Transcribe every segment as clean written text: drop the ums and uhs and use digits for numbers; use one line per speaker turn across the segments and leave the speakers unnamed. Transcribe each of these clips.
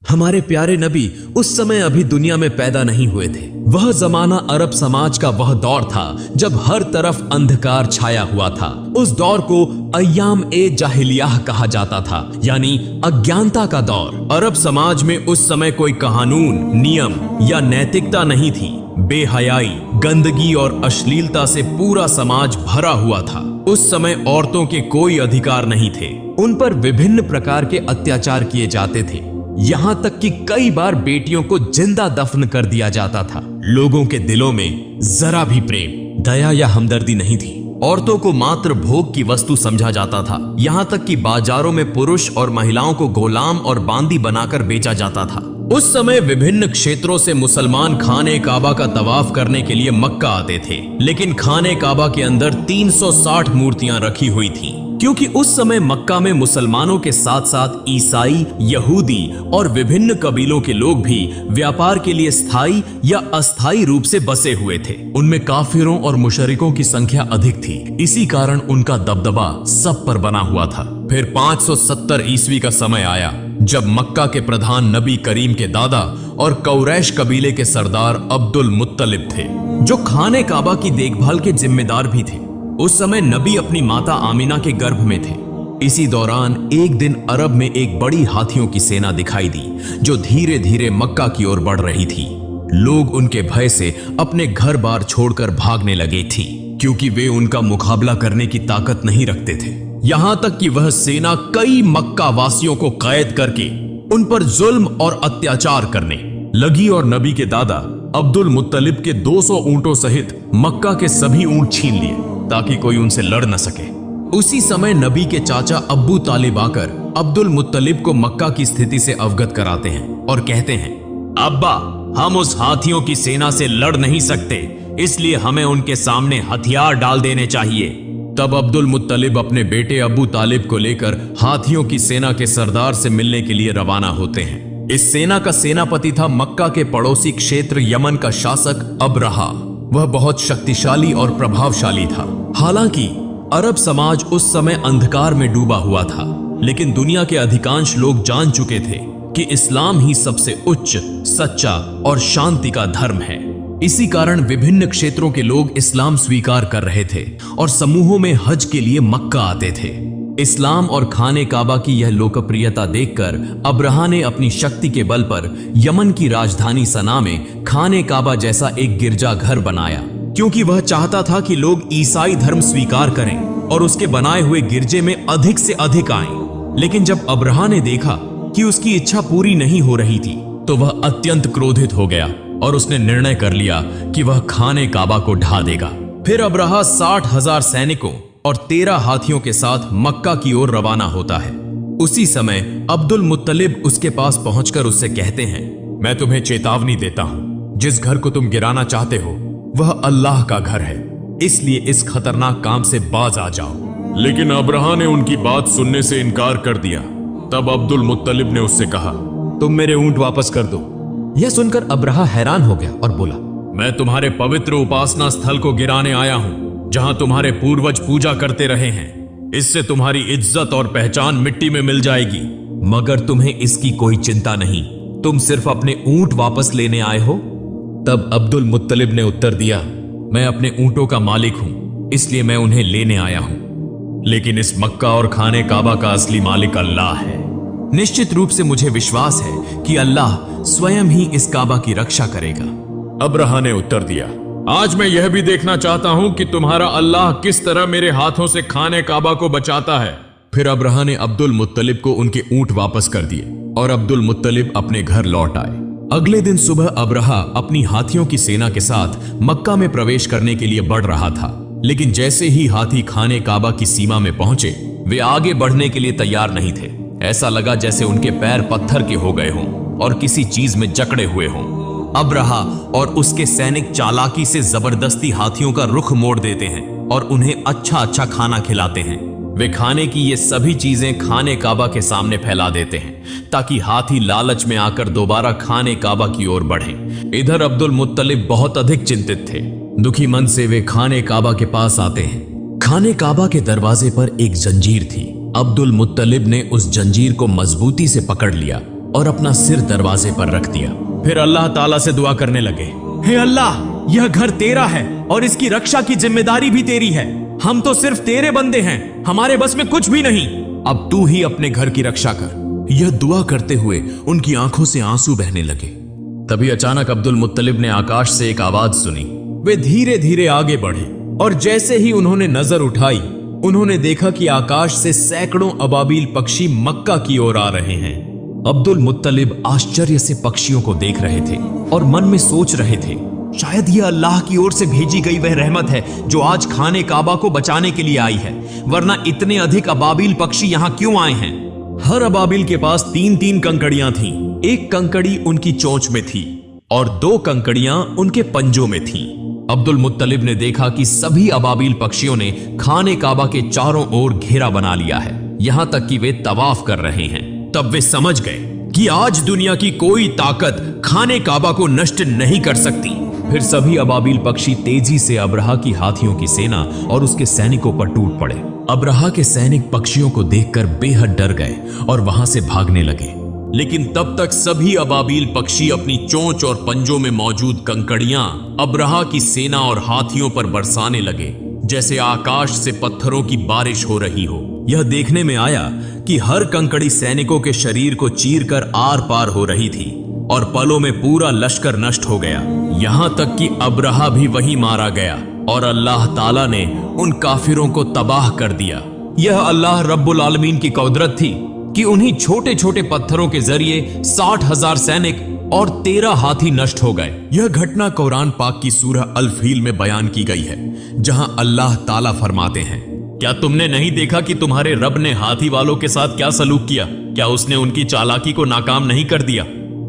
हमारे प्यारे नबी उस समय अभी दुनिया में पैदा नहीं हुए थे। वह जमाना अरब समाज का वह दौर था जब हर तरफ अंधकार छाया हुआ था। उस दौर को अय्याम ए जाहिलियाह कहा जाता था, यानी अज्ञानता का दौर। अरब समाज में उस समय कोई कानून, नियम या नैतिकता नहीं थी। बेहयाई, गंदगी और अश्लीलता से पूरा समाज भरा हुआ था। उस समय औरतों के कोई अधिकार नहीं थे। उन पर विभिन्न प्रकार के अत्याचार किए जाते थे, यहाँ तक कि कई बार बेटियों को जिंदा दफन कर दिया जाता था। लोगों के दिलों में जरा भी प्रेम, दया या हमदर्दी नहीं थी। औरतों को मात्र भोग की वस्तु समझा जाता था। यहाँ तक कि बाजारों में पुरुष और महिलाओं को गुलाम और बांदी बनाकर बेचा जाता था। उस समय विभिन्न क्षेत्रों से मुसलमान खाने काबा का तवाफ करने के लिए मक्का आते थे, लेकिन खाने काबा के अंदर 360 मूर्तियां रखी हुई थीं, क्योंकि उस समय मक्का में मुसलमानों के साथ साथ ईसाई, यहूदी और विभिन्न कबीलों के लोग भी व्यापार के लिए स्थायी या अस्थायी रूप से बसे हुए थे। उनमें काफिरों और मुशरिकों की संख्या अधिक थी, इसी कारण उनका दबदबा सब पर बना हुआ था। फिर 570 ईस्वी का समय आया जब मक्का के प्रधान नबी करीम के दादा और कौरैश कबीले के सरदार अब्दुल मुत्तलिब थे, जो खाने काबा की देखभाल के जिम्मेदार भी थे। उस समय नबी अपनी माता आमिना के गर्भ में थे। इसी दौरान एक दिन अरब में एक बड़ी हाथियों की सेना दिखाई दी, जो धीरे धीरे मक्का की ओर बढ़ रही थी। लोग उनके भय से अपने घर बार छोड़कर भागने लगे थी, क्योंकि वे उनका मुकाबला करने की ताकत नहीं रखते थे। यहां तक कि वह सेना कई मक्का वासियों को कैद करके उन पर जुल्म और अत्याचार करने लगी और नबी के दादा अब्दुल मुत्तलिब के 200 ऊंटों सहित मक्का के सभी ऊंट छीन लिए, ताकि कोई उनसे लड़ न सके। उसी समय नबी के चाचा अब्बू तालिब आकर अब्दुल मुत्तलिब को मक्का की स्थिति से अवगत कराते हैं और कहते हैं, अब्बा, हम उस हाथियों की सेना से लड़ नहीं सकते, इसलिए हमें उनके सामने हथियार डाल देने चाहिए। तब अब्दुल मुत्तलिब अपने बेटे अबू तालिब को लेकर हाथियों की सेना के सरदार से मिलने के लिए रवाना होते हैं। इस सेना का सेनापति था मक्का के पड़ोसी क्षेत्र यमन का शासक अबरहा। वह बहुत शक्तिशाली और प्रभावशाली था। हालांकि अरब समाज उस समय अंधकार में डूबा हुआ था, लेकिन दुनिया के अधिकांश लोग जान चुके थे कि इस्लाम ही सबसे उच्च, सच्चा और शांति का धर्म है। इसी कारण विभिन्न क्षेत्रों के लोग इस्लाम स्वीकार कर रहे थे और समूहों में हज के लिए मक्का आते थे। इस्लाम और खाने काबा की यह लोकप्रियता देखकर अब्रहा ने अपनी शक्ति के बल पर यमन की राजधानी सना में खाने काबा जैसा एक गिरजाघर बनाया, क्योंकि वह चाहता था कि लोग ईसाई धर्म स्वीकार करें और उसके बनाए हुए गिरजे में अधिक से अधिक आएं। लेकिन जब अब्रहा ने देखा कि उसकी इच्छा पूरी नहीं हो रही थी, तो वह अत्यंत क्रोधित हो गया और उसने निर्णय कर लिया कि वह खाने काबा को ढा देगा। फिर अब्रहा 60,000 सैनिकों और 13 हाथियों के साथ मक्का की ओर रवाना होता है। उसी समय अब्दुल मुत्तलिब उसके पास पहुंचकर उससे कहते हैं, मैं तुम्हें चेतावनी देता हूं, जिस घर को तुम गिराना चाहते हो वह अल्लाह का घर है, इसलिए इस खतरनाक काम से बाज आ जाओ। लेकिन अब्रहा ने उनकी बात सुनने से इनकार कर दिया। तब अब्दुल मुत्तलिब ने उससे कहा, तुम मेरे ऊंट वापस कर दो।
यह सुनकर अब्रहा हैरान हो गया और बोला,
मैं तुम्हारे पवित्र उपासना स्थल को गिराने आया हूं, जहां तुम्हारे पूर्वज पूजा करते रहे हैं। इससे तुम्हारी इज्जत और पहचान मिट्टी में मिल जाएगी।
मगर तुम्हें इसकी कोई चिंता नहीं, तुम सिर्फ अपने ऊंट वापस लेने आए हो।
तब अब्दुल मुत्तलिब ने उत्तर दिया, मैं अपने ऊंटों का मालिक हूं, इसलिए मैं उन्हें लेने आया हूं। लेकिन इस मक्का और खाने काबा का असली मालिक अल्लाह है। निश्चित रूप से मुझे विश्वास है कि अल्लाह स्वयं ही इस काबा की रक्षा करेगा।
अब्रहा ने उत्तर दिया, आज मैं यह भी देखना चाहता हूं कि तुम्हारा अल्लाह किस तरह मेरे हाथों से खाने काबा को बचाता है।
फिर अब्रहा ने अब्दुल मुत्तलिब को उनके ऊंट वापस कर दिए और अब्दुल मुत्तलिब अपने घर लौट आए। अगले दिन सुबह अब्रहा अपनी हाथियों की सेना के साथ मक्का में प्रवेश करने के लिए बढ़ रहा था, लेकिन जैसे ही हाथी खाने काबा की सीमा में पहुंचे, वे आगे बढ़ने के लिए तैयार नहीं थे। ऐसा लगा जैसे उनके पैर पत्थर के हो गए हों और किसी चीज में जकड़े हुए हों। अब्रहा और उसके सैनिक चालाकी से जबरदस्ती हाथियों का रुख मोड़ देते हैं और उन्हें अच्छा अच्छा खाना खिलाते हैं। वे खाने की ये सभी चीजें खाने काबा के सामने फैला देते हैं, ताकि हाथी लालच में आकर दोबारा खाने काबा की ओर बढ़े। इधर अब्दुल मुत्तलिब बहुत अधिक चिंतित थे। दुखी मन से वे खाने काबा के पास आते हैं। खाने काबा के दरवाजे पर एक जंजीर थी। अब्दुल मुत्तलिब ने उस जंजीर को मजबूती से पकड़ लिया और अपना सिर दरवाजे पर रख दिया।
फिर अल्लाह ताला से दुआ करने लगे, हे अल्लाह, यह घर तेरा है और इसकी रक्षा की जिम्मेदारी भी तेरी है। हम तो सिर्फ तेरे बंदे हैं, हमारे बस में कुछ भी नहीं। अब तू ही अपने घर की रक्षा कर।
यह दुआ करते हुए उनकी आंखों से आंसू बहने लगे। तभी अचानक अब्दुल मुत्तलिब ने आकाश से एक आवाज सुनी।
वे धीरे धीरे आगे बढ़े और जैसे ही उन्होंने नजर उठाई, उन्होंने देखा कि आकाश से सैकड़ों अबाबील पक्षी मक्का की ओर आ रहे हैं।
अब्दुल मुत्तलिब आश्चर्य से पक्षियों को देख रहे थे और मन में सोच रहे थे, शायद यह अल्लाह की ओर से भेजी गई वह रहमत है जो आज खाने काबा को बचाने के लिए आई है, वरना इतने अधिक अबाबील पक्षी यहाँ क्यों आए हैं।
हर अबाबील के पास 3-3 कंकड़ियां थीं। एक कंकड़ी उनकी चोंच में थी और 2 कंकड़ियां उनके पंजों में थीं।
अब्दुल मुत्तलिब ने देखा कि सभी अबाबील पक्षियों ने खाने काबा के चारों ओर घेरा बना लिया है, यहां तक कि वे तवाफ कर रहे हैं।
तब वे समझ गए कि आज दुनिया की कोई ताकत खाने काबा को नष्ट नहीं कर सकती।
फिर सभी अबाबील पक्षी तेजी से अब्रहा की हाथियों की सेना और उसके सैनिकों पर टूट पड़े।
अब्रहा के सैनिक पक्षियों को देखकर बेहद डर गए और वहां से भागने लगे।
लेकिन तब तक सभी अबाबील पक्षी अपनी चोंच और पंजों में मौजूद कंकड़ियां अब्रहा की सेना और हाथियों पर बरसाने लगे, जैसे आकाश से पत्थरों की बारिश हो रही हो। यह देखने में आया कि हर कंकड़ी सैनिकों के शरीर को चीरकर आर पार हो रही थी और पलों में पूरा लश्कर नष्ट हो गया। यहां तक कि अब्रहा भी वहीं मारा गया और अल्लाह ताला ने उन काफिरों को तबाह कर दिया।
यह अल्लाह रब्बुल आलमीन की कुदरत थी कि उन्हीं छोटे छोटे पत्थरों के जरिए 60,000 सैनिक और 13 हाथी नष्ट हो गए।
यह घटना कुरान पाक की सूरह अल फील में बयान की गई है, जहां अल्लाह ताला फरमाते हैं, क्या तुमने नहीं देखा कि तुम्हारे रब ने हाथी वालों के साथ क्या सलूक किया? क्या उसने उनकी चालाकी को नाकाम नहीं कर दिया?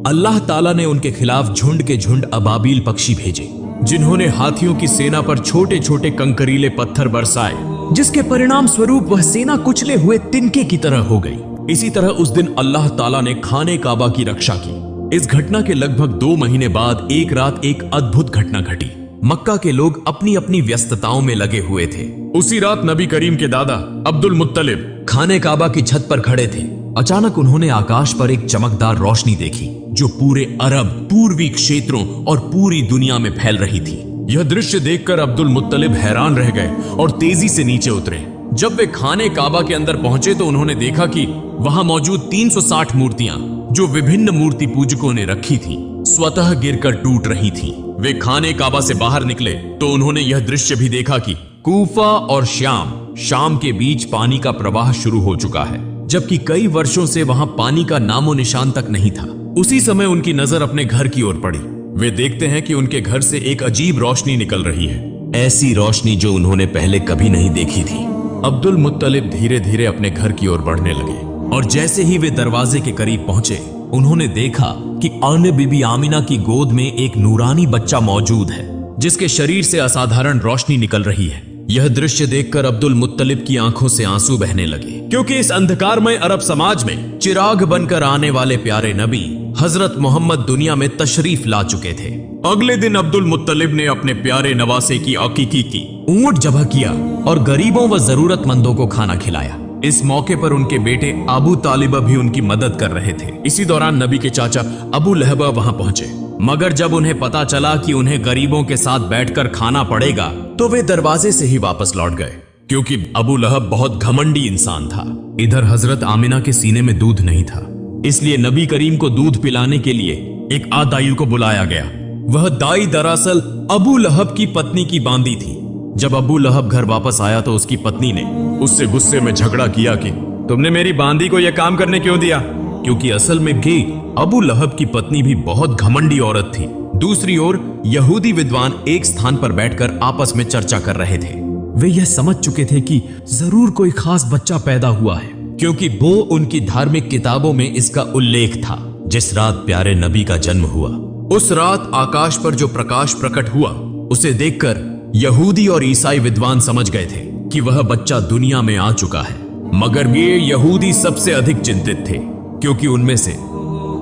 अल्लाह ताला ने उनके खिलाफ झुंड के झुंड अबाबील पक्षी भेजे,
जिन्होंने हाथियों की सेना पर छोटे छोटे कंकरीले पत्थर बरसाए,
जिसके परिणाम स्वरूप वह सेना कुचले हुए तिनके की तरह हो गई।
इसी तरह उस दिन अल्लाह ताला ने खाने काबा की रक्षा की। इस घटना के लगभग 2 महीने बाद एक रात एक अद्भुत घटना घटी।
मक्का के लोग अपनी अपनी व्यस्तताओं में लगे हुए थे।
उसी रात नबी करीम के दादा अब्दुल मुत्तलिब
खाने काबा की छत पर खड़े थे। अचानक उन्होंने आकाश पर एक चमकदार रोशनी देखी जो पूरे अरब, पूर्वी क्षेत्रों और पूरी दुनिया में फैल रही थी।
यह दृश्य देखकर अब्दुल मुत्तलिब हैरान रह गए और तेजी से नीचे उतरे। जब वे खाने काबा के अंदर पहुंचे तो उन्होंने देखा कि वहां मौजूद 360 मूर्तियां जो विभिन्न मूर्ति पूजकों ने रखी थी, स्वतः गिरकर टूट रही थीं। वे खाने काबा से बाहर निकले तो उन्होंने यह दृश्य भी देखा कि कूफा और शाम के बीच पानी का प्रवाह शुरू हो चुका है, जबकि कई वर्षों से वहां पानी का नामो निशान तक नहीं था। उसी समय उनकी नजर अपने घर की ओर पड़ी। वे देखते हैं कि उनके घर से एक अजीब रोशनी निकल रही है,
ऐसी रोशनी जो उन्होंने पहले कभी नहीं देखी थी।
अब्दुल मुत्तलिब धीरे धीरे अपने घर की ओर बढ़ने लगे और जैसे ही वे दरवाजे के करीब पहुंचे, उन्होंने देखा कि अन्य बीबी आमिना की गोद में एक नूरानी बच्चा मौजूद है, जिसके शरीर से असाधारण रोशनी निकल रही है। यह दृश्य देखकर अब्दुल मुत्तलिब की आंखों से आंसू बहने लगे, क्योंकि इस अंधकारमय अरब समाज में चिराग बनकर आने वाले प्यारे नबी हजरत मोहम्मद दुनिया में तशरीफ ला चुके थे। अगले दिन अब्दुल मुत्तलिब ने अपने प्यारे नवासे की अकीकी की, ऊंट ज़बह किया और गरीबों व जरूरतमंदों को खाना खिलाया। इस मौके पर उनके बेटे अबू तालिबा भी उनकी मदद कर रहे थे। इसी दौरान नबी के चाचा अबू लहबा वहां पहुंचे, मगर जब उन्हें पता चला कि उन्हें गरीबों के साथ बैठकर खाना पड़ेगा तो वे दरवाजे से ही वापस लौट गए, क्योंकि अबू लहब बहुत घमंडी इंसान था। इधर हजरत आमिना के सीने में दूध नहीं था, इसलिए नबी करीम को दूध पिलाने के लिए एक आदाई को बुलाया गया। वह दाई दरअसल अबू लहब की पत्नी की बांदी थी। जब अबू लहब घर वापस आया तो उसकी पत्नी ने उससे गुस्से में झगड़ा किया कि तुमने मेरी बांदी को यह काम करने क्यों दिया, क्योंकि असल में गे अबू लहब की पत्नी भी बहुत घमंडी औरत थी। दूसरी ओर यहूदी विद्वान एक स्थान पर बैठकर आपस में चर्चा कर रहे थे। वे यह समझ चुके थे कि जरूर कोई खास बच्चा पैदा हुआ है, क्योंकि वो उनकी धार्मिक किताबों में इसका उल्लेख था। जिस रात प्यारे नबी का जन्म हुआ, उस रात आकाश पर जो प्रकाश प्रकट हुआ, उसे देखकर यहूदी और ईसाई विद्वान समझ गए थे कि वह बच्चा दुनिया में आ चुका है। मगर ये यहूदी सबसे अधिक चिंतित थे, क्योंकि उनमें से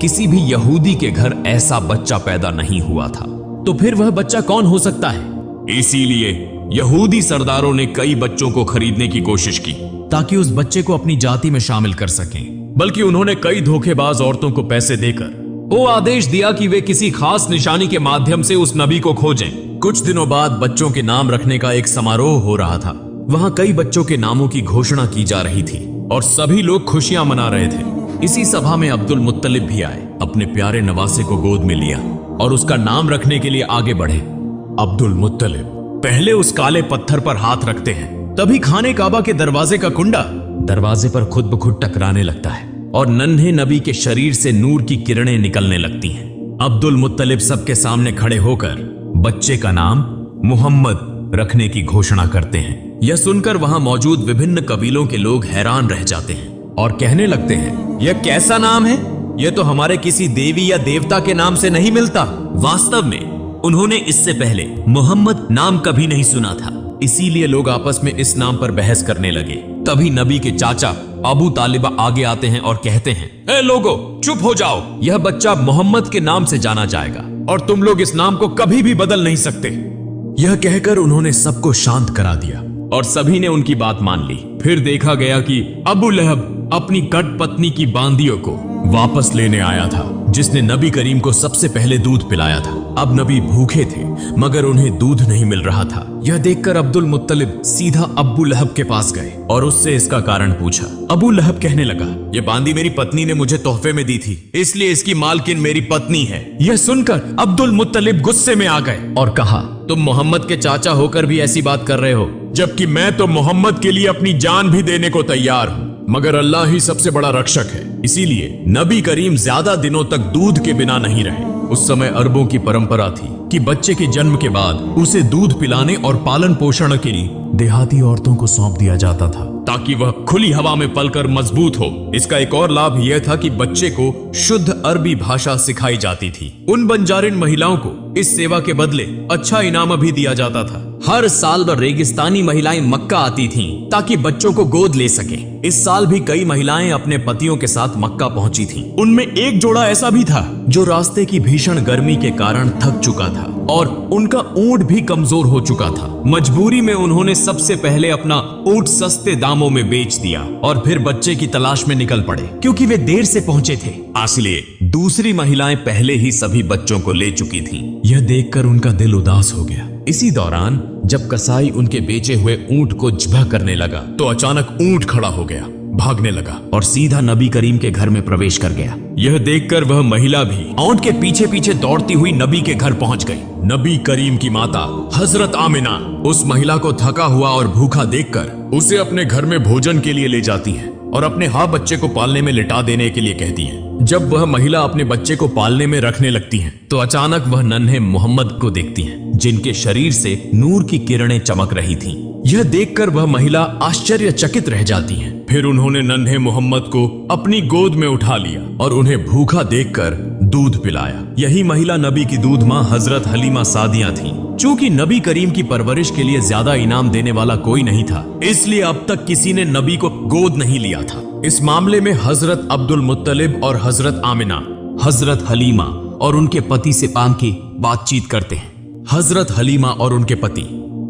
किसी भी यहूदी के घर ऐसा बच्चा पैदा नहीं हुआ था। तो फिर वह बच्चा कौन हो सकता है? इसीलिए यहूदी सरदारों ने कई बच्चों को खरीदने की कोशिश की ताकि उस बच्चे को अपनी जाति में शामिल कर सकें। बल्कि उन्होंने कई धोखेबाज औरतों को पैसे देकर वो आदेश दिया कि वे किसी खास निशानी के माध्यम से उस नबी को खोजें। कुछ दिनों बाद बच्चों के नाम रखने का एक समारोह हो रहा था। वहां कई बच्चों के नामों की घोषणा की जा रही थी और सभी लोग खुशियां मना रहे थे। इसी सभा में अब्दुल मुत्तलिब भी आए, अपने प्यारे नवासे को गोद में लिया और उसका नाम रखने के लिए आगे बढ़े। अब्दुल मुत्तलिब पहले उस काले पत्थर पर हाथ रखते हैं, तभी खाने काबा के दरवाजे का कुंडा दरवाजे पर खुद ब खुद टकराने लगता है और नन्हे नबी के शरीर से नूर की किरणें निकलने लगती हैं। अब्दुल मुत्तलिब सबके सामने खड़े होकर बच्चे का नाम मोहम्मद रखने की घोषणा करते हैं। यह सुनकर वहां मौजूद विभिन्न कबीलों के लोग हैरान रह जाते हैं और कहने लगते हैं, यह कैसा नाम है? यह तो हमारे किसी देवी या देवता के नाम से नहीं मिलता। वास्तव में उन्होंने इससे पहले मोहम्मद नाम कभी नहीं सुना था, इसीलिए लोग आपस में इस नाम पर बहस करने लगे। तभी नबी के चाचा अबू तालिबा आगे आते हैं और कहते हैं, ए लोगो, चुप हो जाओ, यह बच्चा मोहम्मद के नाम से जाना जाएगा और तुम लोग इस नाम को कभी भी बदल नहीं सकते। यह कहकर उन्होंने सबको शांत करा दिया और सभी ने उनकी बात मान ली। फिर देखा गया कि अबू लहब अपनी कट पत्नी की बांदियों को वापस लेने आया था, जिसने नबी करीम को सबसे पहले दूध पिलाया था। अब नबी भूखे थे मगर उन्हें दूध नहीं मिल रहा था। यह देखकर अब्दुल मुत्तलिब सीधा अबू लहब के पास गए और उससे इसका कारण पूछा। अबू लहब कहने लगा, यह बांदी मेरी पत्नी ने मुझे तोहफे में दी थी, इसलिए इसकी मालकिन मेरी पत्नी है। यह सुनकर अब्दुल मुत्तलिब गुस्से में आ गए और कहा, तुम मोहम्मद के चाचा होकर भी ऐसी बात कर रहे हो, जबकि मैं तो मोहम्मद के लिए अपनी जान भी देने को तैयार हूँ, मगर अल्लाह ही सबसे बड़ा रक्षक है। इसीलिए नबी करीम ज्यादा दिनों तक दूध के बिना नहीं रहे। उस समय अरबों की परंपरा थी कि बच्चे के जन्म के बाद उसे दूध पिलाने और पालन पोषण के लिए देहाती औरतों को सौंप दिया जाता था, ताकि वह खुली हवा में पलकर मजबूत हो। इसका एक और लाभ यह था कि बच्चे को शुद्ध अरबी भाषा सिखाई जाती थी। उन बंजारिन महिलाओं को इस सेवा के बदले अच्छा इनाम भी दिया जाता था। हर साल रेगिस्तानी महिलाएं मक्का आती थीं ताकि बच्चों को गोद ले सके। इस साल भी कई महिलाएं अपने पतियों के साथ मक्का पहुंची थीं। उनमें एक जोड़ा ऐसा भी था जो रास्ते की भीषण गर्मी के कारण थक चुका था और उनका ऊंट भी कमजोर हो चुका था। मजबूरी में उन्होंने सबसे पहले अपना ऊंट सस्ते दामों में बेच दिया और फिर बच्चे की तलाश में निकल पड़े, क्योंकि वे देर से पहुंचे थे। इसलिए दूसरी महिलाएं पहले ही सभी बच्चों को ले चुकी थीं। यह देखकर उनका दिल उदास हो गया। इसी दौरान जब कसाई उनके बेचे हुए ऊंट को ज़िबह करने लगा तो अचानक ऊंट खड़ा हो गया, भागने लगा और सीधा नबी करीम के घर में प्रवेश कर गया। यह देखकर वह महिला भी ऊंट के पीछे पीछे दौड़ती हुई नबी के घर पहुंच गई। नबी करीम की माता हजरत आमिना उस महिला को थका हुआ और भूखा देखकर उसे अपने घर में भोजन के लिए ले जाती है और अपने बच्चे को पालने में लिटा देने के लिए कहती है। जब वह महिला अपने बच्चे को पालने में रखने लगती है तो अचानक वह नन्हे मोहम्मद को देखती है, जिनके शरीर से नूर की किरणें चमक रही थीं। यह देखकर वह महिला आश्चर्यचकित रह जाती है। फिर उन्होंने नन्हे मोहम्मद को अपनी गोद में उठा लिया और उन्हें भूखा देखकर दूध पिलाया। यही महिला नबी की दूध मां हजरत हलीमा सादिया थी। चूंकि नबी करीम की परवरिश के लिए ज्यादा इनाम देने वाला कोई नहीं था, इसलिए अब तक किसी ने नबी को गोद नहीं लिया था। इस मामले में हजरत अब्दुल मुत्तलिब और हजरत आमिना हजरत हलीमा और उनके पति से पाम की बातचीत करते हैं। हजरत हलीमा और उनके पति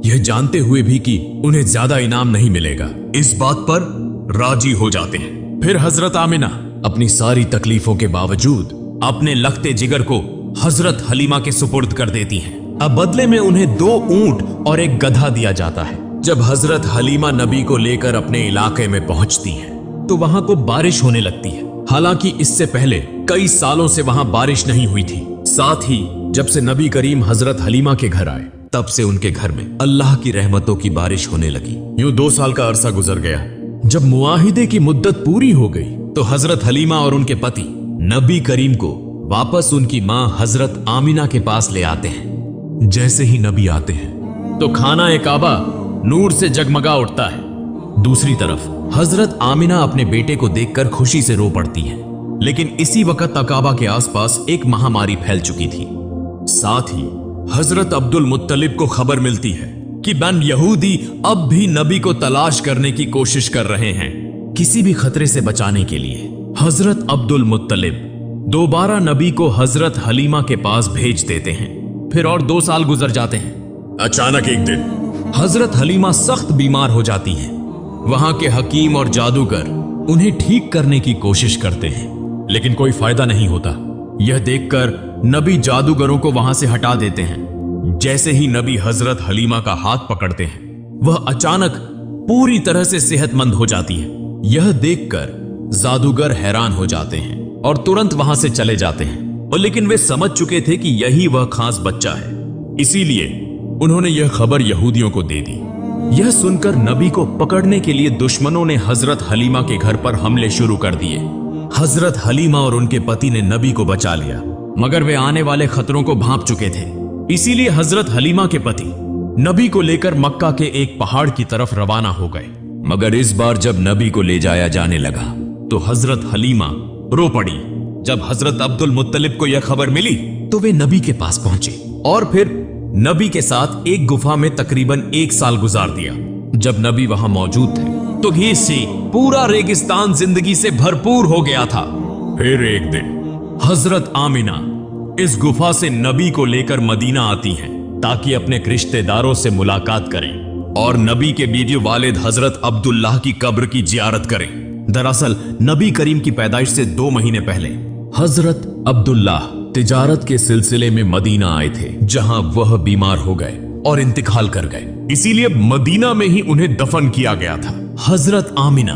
यह जानते हुए भी कि उन्हें ज्यादा इनाम नहीं मिलेगा, इस बात पर राजी हो जाते हैं। फिर हजरत आमिना अपनी सारी तकलीफों के बावजूद अपने लखते जिगर को हजरत हलीमा के सुपुर्द कर देती हैं। अब बदले में उन्हें 2 ऊंट और एक गधा दिया जाता है। जब हजरत हलीमा नबी को लेकर अपने इलाके में पहुंचती हैं, तो वहां को बारिश होने लगती है। हालांकि इससे पहले कई सालों से वहां बारिश नहीं हुई थी। साथ ही जब से नबी करीम हजरत हलीमा के घर आए, तब से उनके घर में अल्लाह की रहमतों की बारिश होने लगी। यूं 2 साल का अरसा गुजर गया। जब मुआहिदे की मुद्दत पूरी हो गई तो हजरत हलीमा और उनके पति नबी करीम को वापस उनकी मां हजरत आमिना के पास ले आते हैं। जैसे ही नबी आते हैं तो खाना ए काबा नूर से जगमगा उठता है। दूसरी तरफ हजरत आमिना अपने बेटे को देखकर खुशी से रो पड़ती हैं। लेकिन इसी वक्त काबा के आसपास एक महामारी फैल चुकी थी। साथ ही हजरत अब्दुल मुत्तलिब को खबर मिलती है कि बन यहूदी अब भी नबी को तलाश करने की कोशिश कर रहे हैं। किसी भी खतरे से बचाने के लिए हजरत अब्दुल मुत्तलिब दोबारा नबी को हजरत हलीमा के पास भेज देते हैं। फिर और 2 साल गुजर जाते हैं। अचानक एक दिन हजरत हलीमा सख्त बीमार हो जाती हैं। वहां के हकीम और जादूगर उन्हें ठीक करने की कोशिश करते हैं, लेकिन कोई फायदा नहीं होता। यह देखकर नबी जादूगरों को वहां से हटा देते हैं। जैसे ही नबी हजरत हलीमा का हाथ पकड़ते हैं, वह अचानक पूरी तरह से सेहतमंद हो जाती है। यह देखकर जादूगर हैरान हो जाते हैं और तुरंत वहां से चले जाते हैं। और लेकिन वे समझ चुके थे कि यही वह खास बच्चा है, इसीलिए उन्होंने यह खबर यहूदियों को दे दी। यह सुनकर नबी को पकड़ने के लिए दुश्मनों ने हजरत हलीमा के घर पर हमले शुरू कर दिए। हजरत हलीमा और उनके पति ने नबी को बचा लिया, मगर वे आने वाले खतरों को भांप चुके थे। इसीलिए हजरत हलीमा के पति नबी को लेकर मक्का के एक पहाड़ की तरफ रवाना हो गए। मगर इस बार जब नबी को ले जाया जाने लगा तो हजरत हलीमा रो पड़ी। जब हजरत अब्दुल मुत्तलिब को यह खबर मिली तो वे नबी के पास पहुंचे और फिर नबी के साथ एक गुफा में तकरीबन 1 साल गुजार दिया। जब नबी वहां मौजूद थे तो घीस से पूरा रेगिस्तान जिंदगी से भरपूर हो गया था। फिर एक दिन हजरत आमिना इस गुफा से नबी को लेकर मदीना आती हैं ताकि अपने रिश्तेदारों से मुलाकात करें और नबी के बीवी वालिद हजरत अब्दुल्लाह की कब्र की जियारत करें। दरअसल नबी करीम की पैदाइश से 2 महीने पहले हजरत अब्दुल्लाह तिजारत के सिलसिले में मदीना आए थे, जहां वह बीमार हो गए और इंतकाल कर गए। इसीलिए मदीना में ही उन्हें दफन किया गया था। हजरत आमिना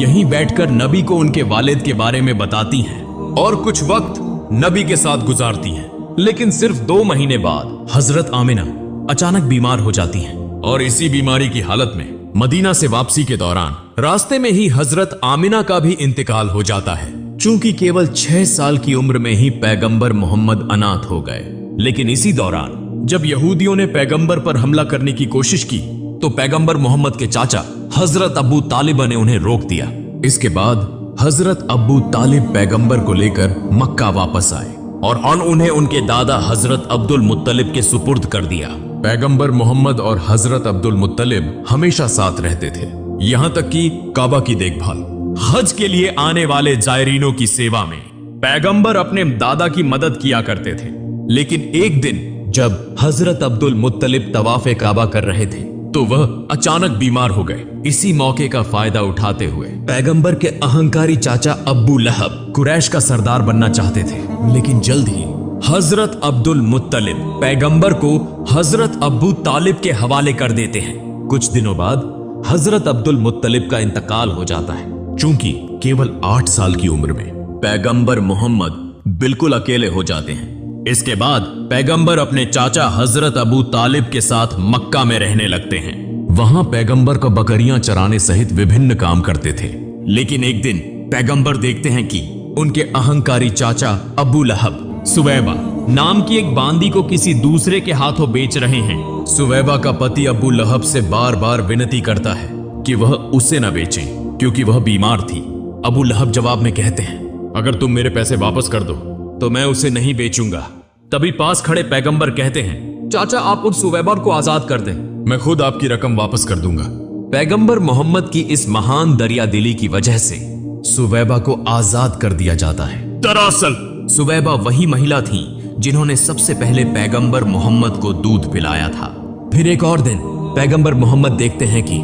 यहीं बैठकर नबी को उनके वालिद के बारे में बताती हैं और कुछ वक्त नबी के साथ गुजारती हैं। लेकिन सिर्फ 2 महीने बाद हजरत आमिना अचानक बीमार हो जाती हैं और इसी बीमारी की हालत में मदीना से वापसी के दौरान रास्ते में ही हजरत आमिना का भी इंतकाल हो जाता है। चूंकि केवल 6 साल की उम्र में ही पैगंबर मोहम्मद अनाथ हो गए। लेकिन इसी दौरान जब यहूदियों ने पैगंबर पर हमला करने की कोशिश की तो पैगंबर मोहम्मद के चाचा हजरत अबू तालिब ने उन्हें रोक दिया। इसके बाद हजरत अबू तालिब पैगंबर को लेकर मक्का वापस आए और उन्हें उनके दादा हजरत अब्दुल मुत्तलिब के सुपुर्द कर दिया। पैगंबर मोहम्मद और हजरत अब्दुल मुत्तलिब हमेशा साथ रहते थे, यहां तक कि काबा की देखभाल, हज के लिए आने वाले जायरीनों की सेवा में पैगंबर अपने दादा की मदद किया करते थे। लेकिन एक दिन जब हजरत अब्दुल मुत्तलिब तवाफ़े काबा कर रहे थे तो वह अचानक बीमार हो गए। इसी मौके का फायदा उठाते हुए पैगंबर के अहंकारी चाचा अब्बू लहब कुरैश का सरदार बनना चाहते थे। लेकिन जल्द ही हजरत अब्दुल मुत्तलिब पैगंबर को हजरत अब्बू तालिब के हवाले कर देते हैं। कुछ दिनों बाद हजरत अब्दुल मुत्तलिब का इंतकाल हो जाता है। चूंकि केवल 8 साल की उम्र में पैगंबर मोहम्मद बिल्कुल अकेले हो जाते हैं। इसके बाद पैगंबर अपने चाचा हजरत अबू तालिब के साथ मक्का में रहने लगते हैं। वहां पैगंबर को बकरियां चराने सहित विभिन्न काम करते थे। लेकिन एक दिन पैगंबर देखते हैं कि उनके अहंकारी चाचा अबू लहब सुवैबा नाम की एक बांदी को किसी दूसरे के हाथों बेच रहे हैं। सुवैबा का पति अबू लहब से बार बार विनती करता है कि वह उसे न बेचे क्योंकि वह बीमार थी। अबू लहब जवाब में कहते हैं, अगर तुम मेरे पैसे वापस कर दो तो मैं उसे नहीं बेचूंगा। तभी पास खड़े पैगंबर कहते हैं, चाचा आप उस सुवैबा को आजाद कर दें, मैं खुद आपकी रकम वापस कर दूंगा। पैगंबर मोहम्मद की इस महान दरिया दिली की वजह से सुवैबा को आजाद कर दिया जाता है। दरअसल सुवैबा वही महिला थी जिन्होंने सबसे पहले पैगंबर मोहम्मद को दूध पिलाया था। फिर एक और दिन पैगंबर मोहम्मद देखते हैं कि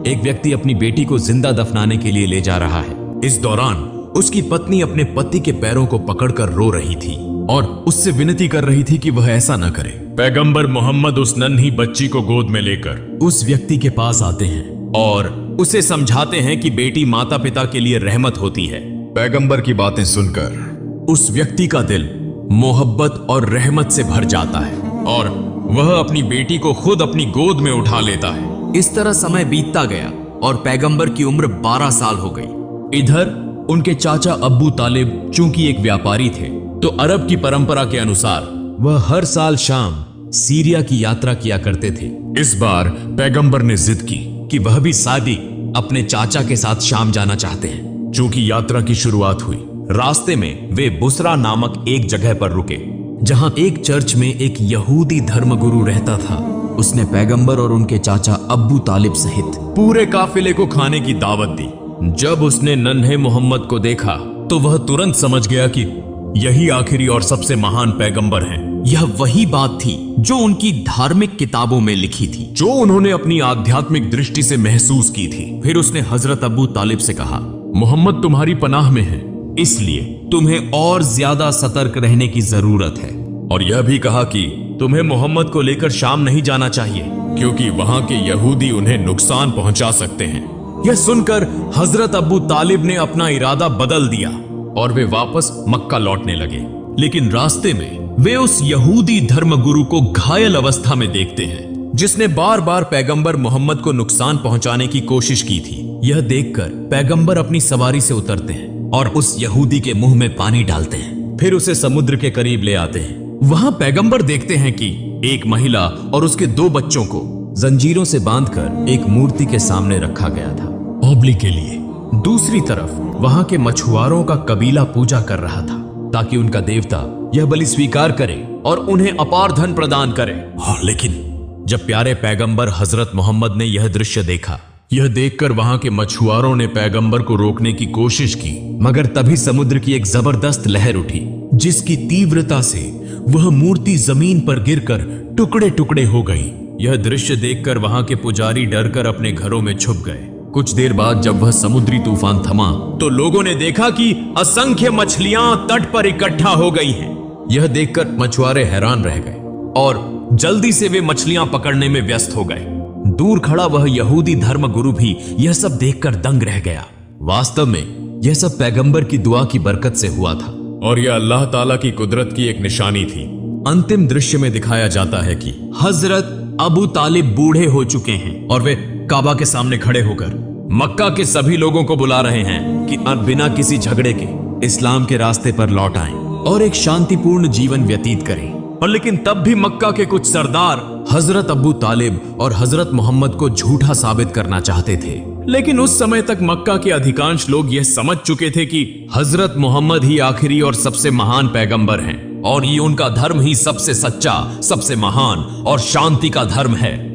एक व्यक्ति अपनी बेटी को जिंदा दफनाने के लिए ले जा रहा है। इस दौरान उसकी पत्नी अपने पति के पैरों को पकड़कर रो रही थी और उससे विनती कर रही थी कि वह ऐसा न करे। पैगंबर मोहम्मद उस नन्ही बच्ची को गोद में लेकर उस व्यक्ति के पास आते हैं और उसे समझाते हैं कि बेटी माता पिता के लिए रहमत होती है। पैगंबर की बातें सुनकर उस व्यक्ति का दिल मोहब्बत और रहमत से भर जाता है और वह अपनी बेटी को खुद अपनी गोद में उठा लेता है। इस तरह समय बीतता गया और पैगंबर की उम्र 12 साल हो गई। इधर उनके चाचा अब्बू तालिब चूंकि एक व्यापारी थे तो अरब की परंपरा के अनुसार वह हर साल शाम सीरिया की यात्रा किया करते थे। इस बार पैगंबर ने जिद की कि वह भी सादी अपने चाचा के साथ शाम जाना चाहते हैं। चूंकि यात्रा की शुरुआत हुई, रास्ते में वे बुसरा नामक एक जगह पर रुके जहां एक चर्च में एक यहूदी धर्मगुरु रहता था। उसने पैगंबर और उनके चाचा अब्बू तालिब सहित पूरे काफिले को खाने की दावत दी। जब उसने नन्हे मोहम्मद को देखा तो वह तुरंत समझ गया कि यही आखिरी और सबसे महान पैगंबर हैं। यह वही बात थी जो उनकी धार्मिक किताबों में लिखी थी, जो उन्होंने अपनी आध्यात्मिक दृष्टि से महसूस की थी। फिर उसने हजरत अबू तालिब से कहा, मोहम्मद तुम्हारी पनाह में है,
इसलिए तुम्हें और ज्यादा सतर्क रहने की जरूरत है।
और यह भी कहा कि
तुम्हें मोहम्मद को लेकर शाम नहीं जाना चाहिए,
क्योंकि वहां के यहूदी उन्हें नुकसान पहुंचा सकते हैं।
यह सुनकर हजरत अबू तालिब ने अपना इरादा बदल दिया
और वे वापस मक्का लौटने लगे।
लेकिन रास्ते में वे उस यहूदी धर्मगुरु को घायल अवस्था में देखते हैं जिसने बार बार पैगंबर मोहम्मद को नुकसान पहुंचाने की कोशिश की थी। यह देखकर पैगंबर अपनी सवारी से उतरते हैं और उस यहूदी के मुंह में पानी डालते हैं, फिर उसे समुद्र के करीब ले आते हैं। वहां पैगंबर देखते हैं कि एक महिला और उसके 2 बच्चों को जंजीरों से बांधकर एक मूर्ति के सामने रखा गया था ओबली के लिए। दूसरी तरफ वहां के मछुआरों का कबीला पूजा कर रहा था ताकि उनका देवता यह बलि स्वीकार करे और उन्हें अपार धन प्रदान करे। और लेकिन जब प्यारे पैगंबर हजरत मोहम्मद ने यह दृश्य देखा,
यह देखकर वहां के मछुआरों ने पैगंबर को रोकने की कोशिश की,
मगर तभी समुद्र की एक जबरदस्त लहर उठी जिसकी तीव्रता से वह मूर्ति जमीन पर गिरकर टुकड़े टुकड़े हो गई। यह दृश्य देखकर वहां के पुजारी डरकर अपने घरों में छुप गए। कुछ देर बाद जब वह समुद्री तूफान थमा तो लोगों ने देखा कि असंख्य मछलियां तट पर इकट्ठा हो गई हैं। यह देखकर मछुआरे हैरान रह गए और जल्दी से वे मछलियां पकड़ने में व्यस्त हो गए। दूर खड़ा वह यहूदी धर्मगुरु भी यह सब देखकर दंग रह गया। वास्तव में यह सब पैगंबर की दुआ की बरकत से हुआ था
और यह अल्लाह ताला की कुदरत की एक निशानी थी।
अंतिम दृश्य में दिखाया जाता है कि हजरत अबू तालिब बूढ़े हो चुके हैं और वे काबा के सामने खड़े होकर मक्का के सभी लोगों को बुला रहे हैं कि अब बिना किसी झगड़े के इस्लाम के रास्ते पर लौट आएं और एक शांतिपूर्ण जीवन व्यतीत करें। और लेकिन तब भी मक्का के कुछ सरदार हजरत अबू तालिब और हजरत मोहम्मद को झूठा साबित करना चाहते थे। लेकिन उस समय तक मक्का के अधिकांश लोग यह समझ चुके थे कि हजरत मोहम्मद ही आखिरी और सबसे महान पैगंबर हैं और ये उनका धर्म ही सबसे सच्चा, सबसे महान और शांति का धर्म है।